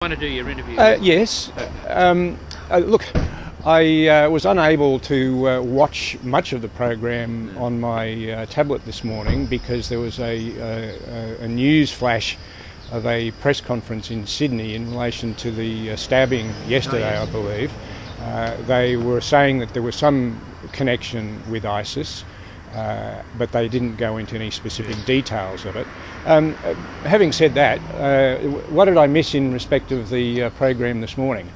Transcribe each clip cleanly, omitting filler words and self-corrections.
Want to do your interview? Yes. Look, I was unable to watch much of the program on my tablet this morning because there was a news flash of a press conference in Sydney in relation to the stabbing yesterday, I believe. They were saying that there was some connection with ISIS, but they didn't go into any specific details of it. Having said that, what did I miss in respect of the program this morning?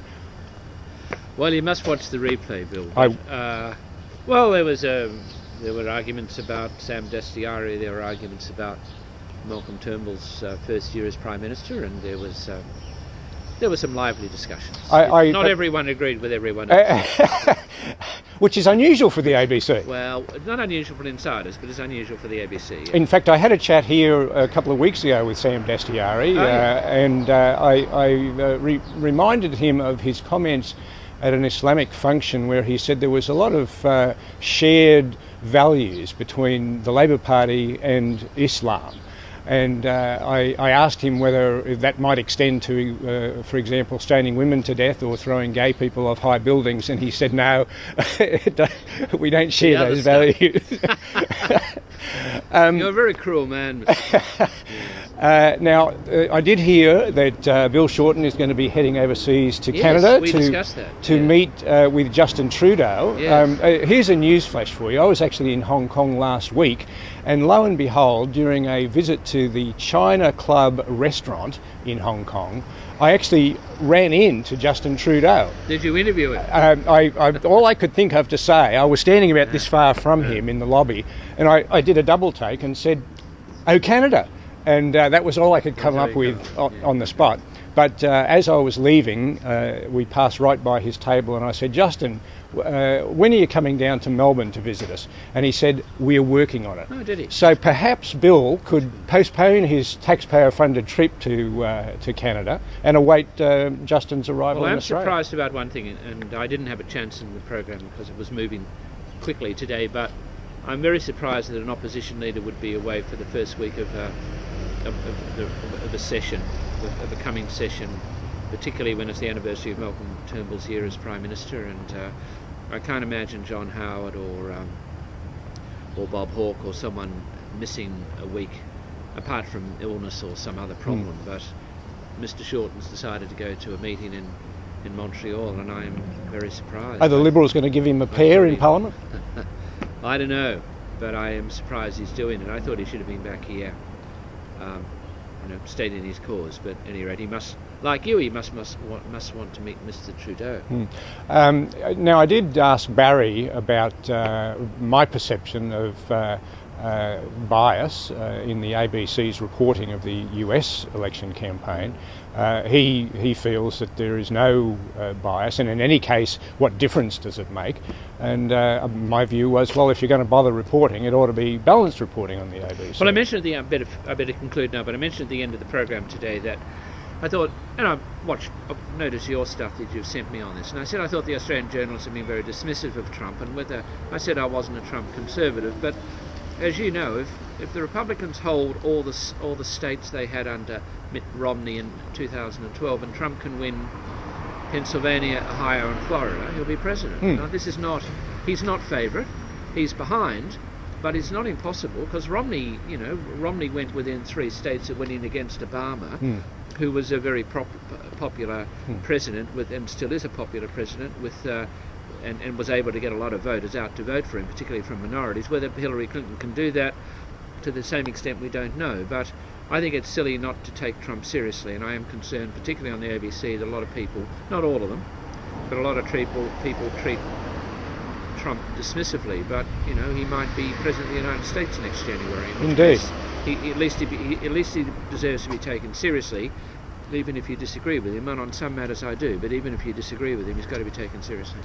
Well, you must watch the replay, Bill. Well, there were arguments about Sam Dastyari, there were arguments about Malcolm Turnbull's first year as Prime Minister, and there were some lively discussions. Not everyone agreed with everyone else. Which is unusual for the ABC. Well, not unusual for insiders, but it's unusual for the ABC. In fact, I had a chat here a couple of weeks ago with Sam Dastyari, and I reminded him of his comments at an Islamic function where he said there was a lot of shared values between the Labor Party and Islam. And I asked him whether that might extend to, for example, stoning women to death or throwing gay people off high buildings, and he said, no, we don't share those values. You're a very cruel man. Now, I did hear that Bill Shorten is going to be heading overseas to Canada to meet with Justin Trudeau. Yes. Here's a news flash for you. I was actually in Hong Kong last week, and lo and behold, during a visit to the China Club restaurant in Hong Kong, I actually ran into Justin Trudeau. Did you interview him? All I could think of to say, I was standing about this far from him in the lobby, and I did a double take and said, "Oh, Canada." And that was all I could come up with on the spot. But as I was leaving, we passed right by his table, and I said, "Justin, when are you coming down to Melbourne to visit us?" And he said, "We're working on it." Oh, did he? So perhaps Bill could postpone his taxpayer-funded trip to Canada and await Justin's arrival in Australia. I'm surprised about one thing, and I didn't have a chance in the program because it was moving quickly today, but I'm very surprised that an opposition leader would be away for the first week of a session, of a coming session, particularly when it's the anniversary of Malcolm Turnbull's year as Prime Minister. And I can't imagine John Howard or Bob Hawke or someone missing a week, apart from illness or some other problem. But Mr. Shorten's decided to go to a meeting in Montreal, and I am very surprised. Are the Liberals going to give him a pair in Parliament? I don't know, but I am surprised he's doing it. I thought he should have been back here, stating his cause. But at any rate, he must, like you, he must want to meet Mr. Trudeau. Now, I did ask Barry about my perception of bias in the ABC's reporting of the US election campaign. He feels that there is no bias, and in any case, what difference does it make? And my view was, well, if you're going to bother reporting, it ought to be balanced reporting on the ABC. Well, I mentioned at the end, I better conclude now, but I mentioned at the end of the program today that I thought, and I've noticed your stuff that you've sent me on this, and I said I thought the Australian journalists have been very dismissive of Trump, and I said I wasn't a Trump conservative, but as you know, if the Republicans hold all the states they had under Mitt Romney in 2012, and Trump can win Pennsylvania, Ohio, and Florida, he'll be president. Now, he's not favourite, he's behind, but it's not impossible because Romney went within 3 states that went in against Obama, who was a very popular president and still is a popular president with. And was able to get a lot of voters out to vote for him, particularly from minorities. Whether Hillary Clinton can do that to the same extent, we don't know. But I think it's silly not to take Trump seriously, and I am concerned, particularly on the ABC, that a lot of people, not all of them, but a lot of people treat Trump dismissively. But he might be president of the United States next January. Indeed. At least he deserves to be taken seriously. Even if you disagree with him, and on some matters I do, but even if you disagree with him, he's got to be taken seriously.